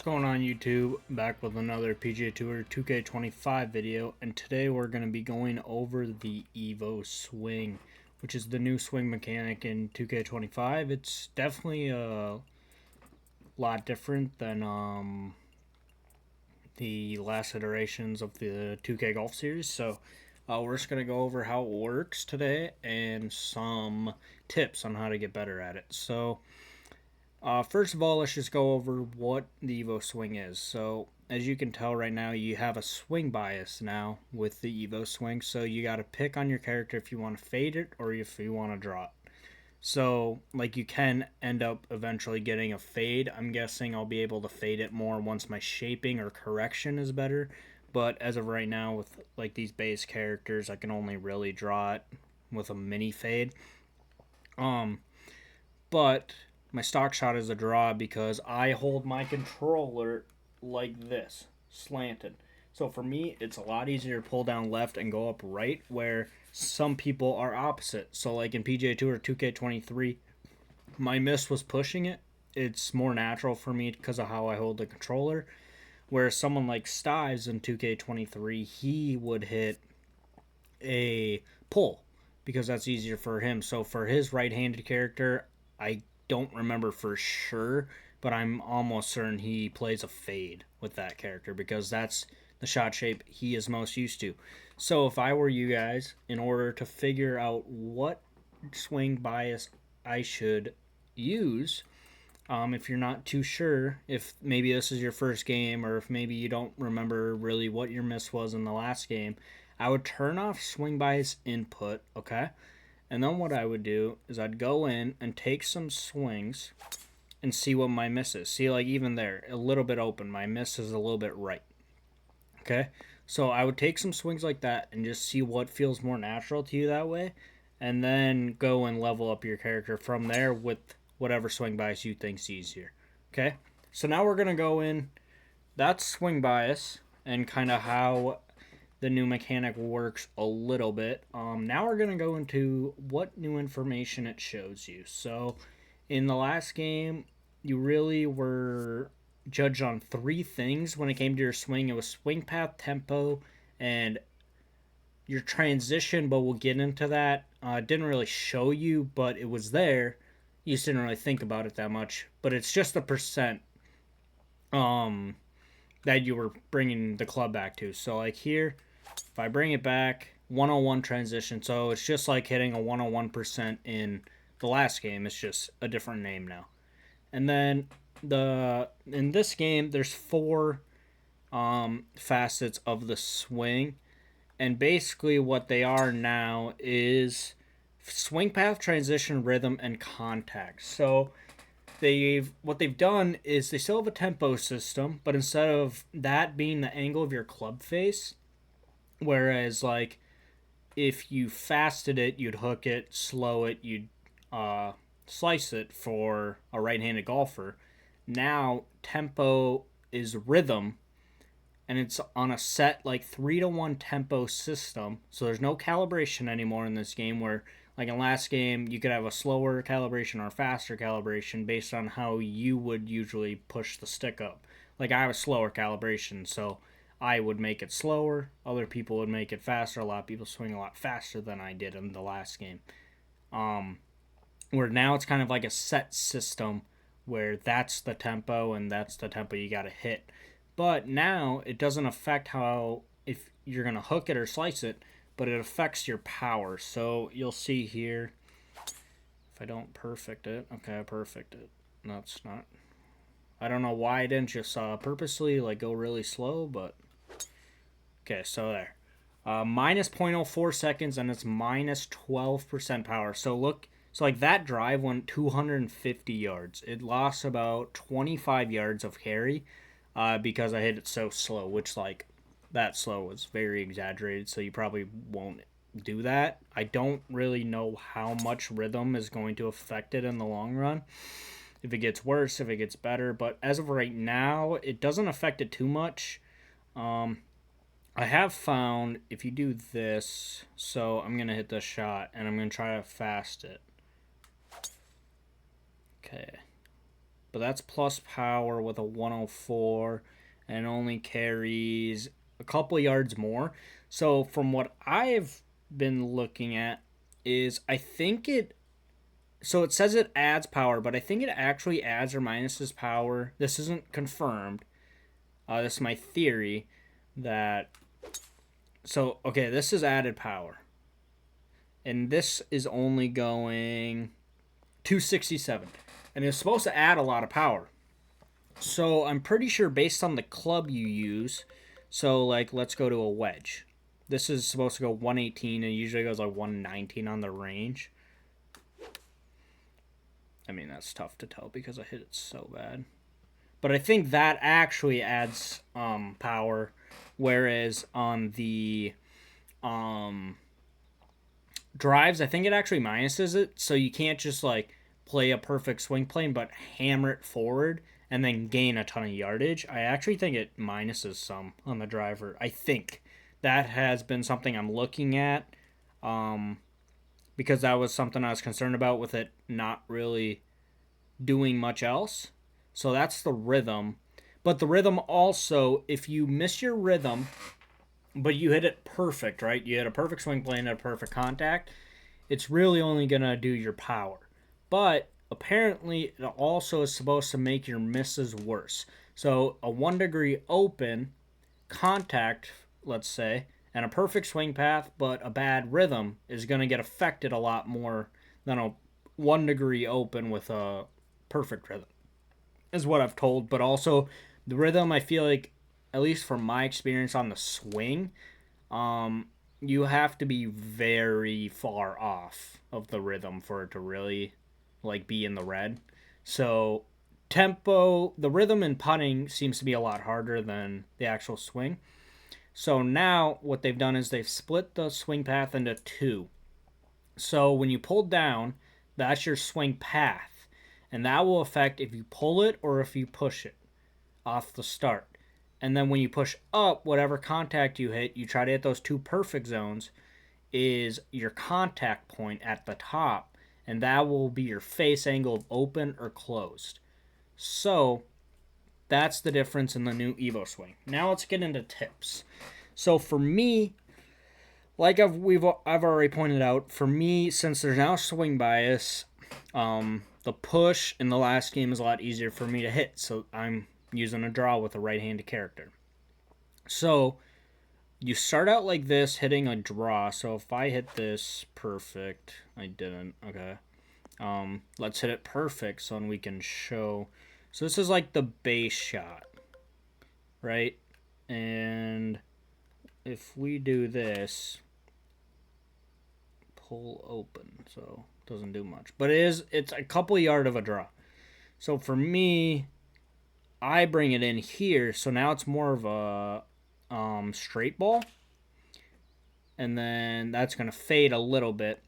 What's going on YouTube? Back with another PGA Tour 2K25 video, and today we're going to be going over the Evoswing, which is the new swing mechanic in 2K25. It's definitely a lot different than the last iterations of the 2K Golf Series, so we're just going to go over how it works today and some tips on how to get better at it. So first of all, let's just go over what the Evoswing is. So, as you can tell right now, you have a swing bias now with the Evoswing. So, you got to pick on your character if you want to fade it or if you want to draw it. So, like, you can end up eventually getting a fade. I'm guessing I'll be able to fade it more once my shaping or correction is better. But as of right now, with like these base characters, I can only really draw it with a mini fade. But my stock shot is a draw because I hold my controller like this, slanted. So for me, it's a lot easier to pull down left and go up right, where some people are opposite. So like in PGA Tour 2K23, my miss was pushing it. It's more natural for me because of how I hold the controller. Whereas someone like Stives in 2K23, he would hit a pull because that's easier for him. So for his right-handed character, I don't remember for sure, but I'm almost certain he plays a fade with that character because that's the shot shape he is most used to. So if I were you guys, in order to figure out what swing bias I should use, if you're not too sure, if maybe this is your first game or if maybe you don't remember really what your miss was in the last game, I would turn off swing bias input, okay? And then what I would do is I'd go in and take some swings and see what my miss is. See, like even there, a little bit open. My miss is a little bit right. Okay? So I would take some swings like that and just see what feels more natural to you that way. And then go and level up your character from there with whatever swing bias you think's easier. Okay? So now we're going to go in. That's swing bias and kind of how the new mechanic works a little bit. Now we're going to go into what new information it shows you. So in the last game, you really were judged on three things when it came to your swing. It was swing path, tempo, and your transition, but we'll get into that. It didn't really show you, but it was there. You just didn't really think about it that much. But it's just the percent that you were bringing the club back to. So like here, if I bring it back, 101 transition. So it's just like hitting a 101% in the last game. It's just a different name now. And then in this game, there's four facets of the swing. And basically what they are now is swing path, transition, rhythm, and contact. So what they've done is they still have a tempo system, but instead of that being the angle of your club face, whereas like if you fasted it, you'd hook it, slow it, you'd slice it for a right-handed golfer. Now tempo is rhythm, and it's on a set like 3-to-1 tempo system. So there's no calibration anymore in this game, where like in last game you could have a slower calibration or a faster calibration based on how you would usually push the stick up. Like I have a slower calibration, so I would make it slower. Other people would make it faster. A lot of people swing a lot faster than I did in the last game. Where now it's kind of like a set system where that's the tempo and that's the tempo you got to hit. But now it doesn't affect how if you're going to hook it or slice it, but it affects your power. So you'll see here, if I don't perfect it, okay, I perfect it. No, it's not. I don't know why I didn't just purposely like go really slow, but okay, so there. Minus 0.04 seconds, and it's minus 12% power. So look, so like that drive went 250 yards. It lost about 25 yards of carry because I hit it so slow, which like that slow was very exaggerated, so you probably won't do that. I don't really know how much rhythm is going to affect it in the long run. If it gets worse, if it gets better, but as of right now, it doesn't affect it too much. I have found if you do this, so I'm going to hit this shot and I'm going to try to fast it. Okay. but that's plus power with a 104 and only carries a couple yards more. So from what I've been looking at is I think it so it says it adds power, but I think it actually adds or minuses power. This isn't confirmed. This is my theory that so okay, this is added power. And this is only going 267. And it's supposed to add a lot of power. So I'm pretty sure based on the club you use, so like let's go to a wedge. This is supposed to go 118 and it usually goes like 119 on the range. I mean, that's tough to tell because I hit it so bad. But I think that actually adds power, whereas on the drives, I think it actually minuses it, so you can't just like play a perfect swing plane but hammer it forward and then gain a ton of yardage. I actually think it minuses some on the driver. I think that has been something I'm looking at because that was something I was concerned about with it not really doing much else. So that's the rhythm. But the rhythm also, if you miss your rhythm, but you hit it perfect, right? You hit a perfect swing plane at a perfect contact, it's really only going to do your power. But apparently, it also is supposed to make your misses worse. So a 1 degree open contact, let's say, and a perfect swing path, but a bad rhythm is going to get affected a lot more than a 1 degree open with a perfect rhythm, is what I've told. But also, the rhythm, I feel like, at least from my experience on the swing, you have to be very far off of the rhythm for it to really like be in the red. So tempo, the rhythm in putting seems to be a lot harder than the actual swing. So now what they've done is they've split the swing path into two. So when you pull down, that's your swing path, and that will affect if you pull it or if you push it off the start. And then when you push up, whatever contact you hit, you try to hit those two perfect zones, is your contact point at the top, and that will be your face angle of open or closed. So that's the difference in the new Evoswing. Now let's get into tips. So for me, like I've already pointed out, for me, since there's now swing bias, the push in the last game is a lot easier for me to hit. So I'm using a draw with a right-handed character. So you start out like this, hitting a draw. So if I hit this perfect, I didn't. Okay. Let's hit it perfect so we can show. So this is like the base shot, right? And if we do this, pull open, so it doesn't do much. But it's a couple yard of a draw. So for me, I bring it in here, so now it's more of a straight ball. And then that's going to fade a little bit.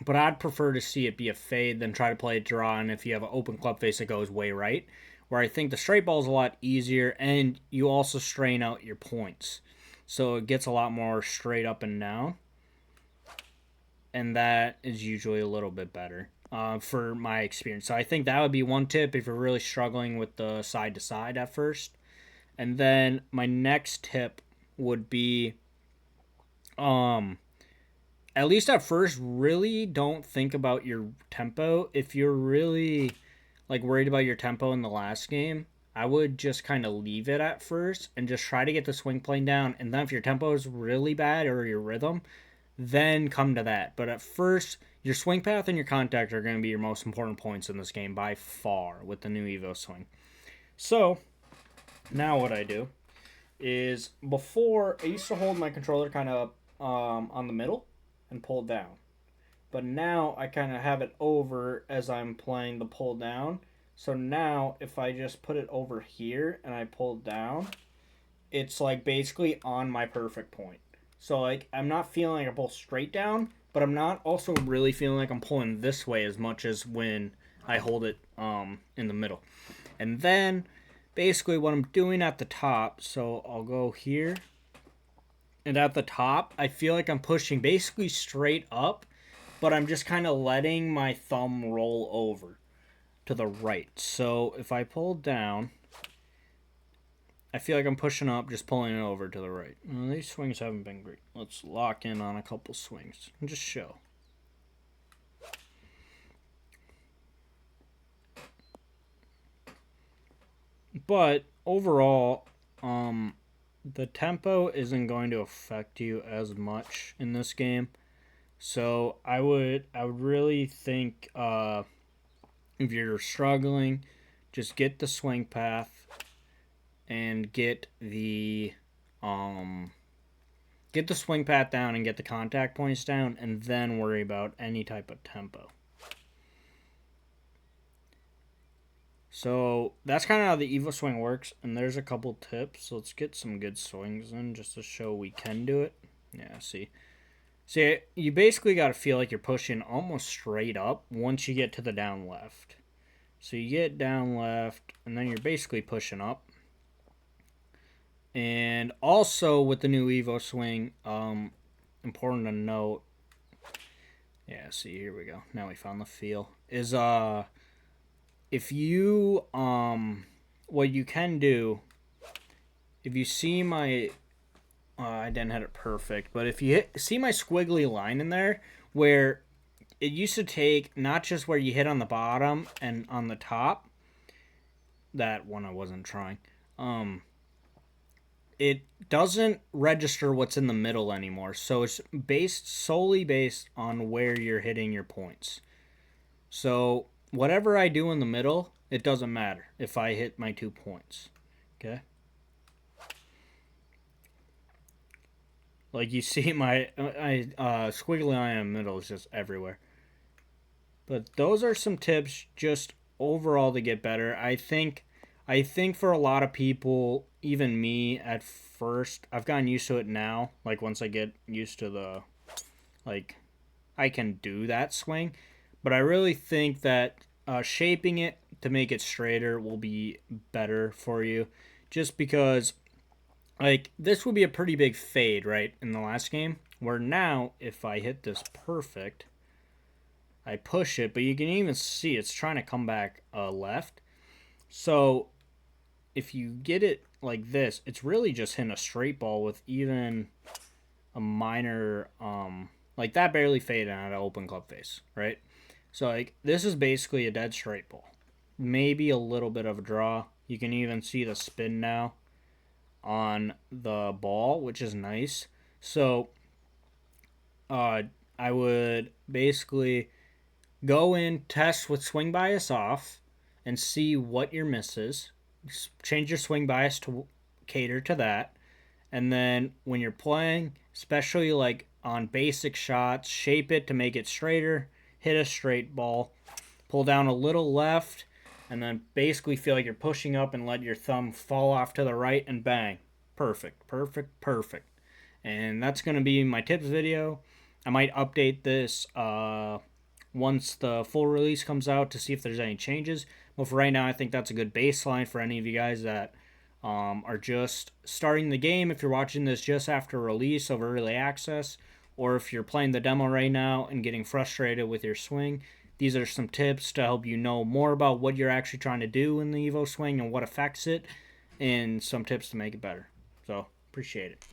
But I'd prefer to see it be a fade than try to play a draw, and if you have an open club face, it goes way right. Where I think the straight ball is a lot easier, and you also strain out your points. So it gets a lot more straight up and down. And that is usually a little bit better for my experience. So I think that would be one tip if you're really struggling with the side-to-side at first. And then my next tip would be, at least at first, really don't think about your tempo. If you're really like worried about your tempo in the last game, I would just kind of leave it at first and just try to get the swing plane down. And then if your tempo is really bad or your rhythm, then come to that. But at first, your swing path and your contact are going to be your most important points in this game by far with the new Evoswing. So now what I do is, before I used to hold my controller kind of on the middle and pull down, but now I kind of have it over as I'm playing the pull down. So now if I just put it over here and I pull down, it's like basically on my perfect point. So like I'm not feeling like I pull straight down, but I'm not also really feeling like I'm pulling this way as much as when I hold it in the middle. And then basically what I'm doing at the top, so I'll go here, and at the top I feel like I'm pushing basically straight up, but I'm just kind of letting my thumb roll over. to the right. So if I pull down, I feel like I'm pushing up, just pulling it over to the right. Well, these swings haven't been great. Let's lock in on a couple swings and just show. But overall, the tempo isn't going to affect you as much in this game. So I would really think if you're struggling, just get the swing path and get the swing path down and get the contact points down, and then worry about any type of tempo. So that's kind of how the Evoswing works, and there's a couple tips. Let's get some good swings in just to show we can do it. Yeah, see, you basically got to feel like you're pushing almost straight up once you get to the down left. So you get down left, and then you're basically pushing up. And also with the new Evoswing, important to note. Yeah, see, here we go. Now we found the feel. Is if you what you can do, if you see my I didn't have it perfect, but if you see my squiggly line in there where it used to take not just where you hit on the bottom and on the top, that one I wasn't trying, it doesn't register what's in the middle anymore. So it's solely based on where you're hitting your points. So whatever I do in the middle, it doesn't matter if I hit my 2 points. Okay? Like you see my squiggly line in the middle is just everywhere. But those are some tips just overall to get better. I think for a lot of people, even me at first, I've gotten used to it now. Like once I get used to the I can do that swing. But I really think that shaping it to make it straighter will be better for you. Just because, this would be a pretty big fade, right, in the last game. Where now, if I hit this perfect, I push it, but you can even see it's trying to come back left. So if you get it like this, it's really just hitting a straight ball with even a minor, like that barely faded on an open club face, right? So this is basically a dead straight ball. Maybe a little bit of a draw. You can even see the spin now on the ball, which is nice. So I would basically go in, test with swing bias off, and see what your misses. Change your swing bias to cater to that. And then when you're playing, especially on basic shots, shape it to make it straighter, hit a straight ball, pull down a little left, and then basically feel like you're pushing up and let your thumb fall off to the right and bang. Perfect. And that's going to be my tips video. I might update this once the full release comes out to see if there's any changes. But for right now, I think that's a good baseline for any of you guys that are just starting the game. If you're watching this just after release of early access, or if you're playing the demo right now and getting frustrated with your swing, these are some tips to help you know more about what you're actually trying to do in the Evoswing and what affects it, and some tips to make it better. So, appreciate it.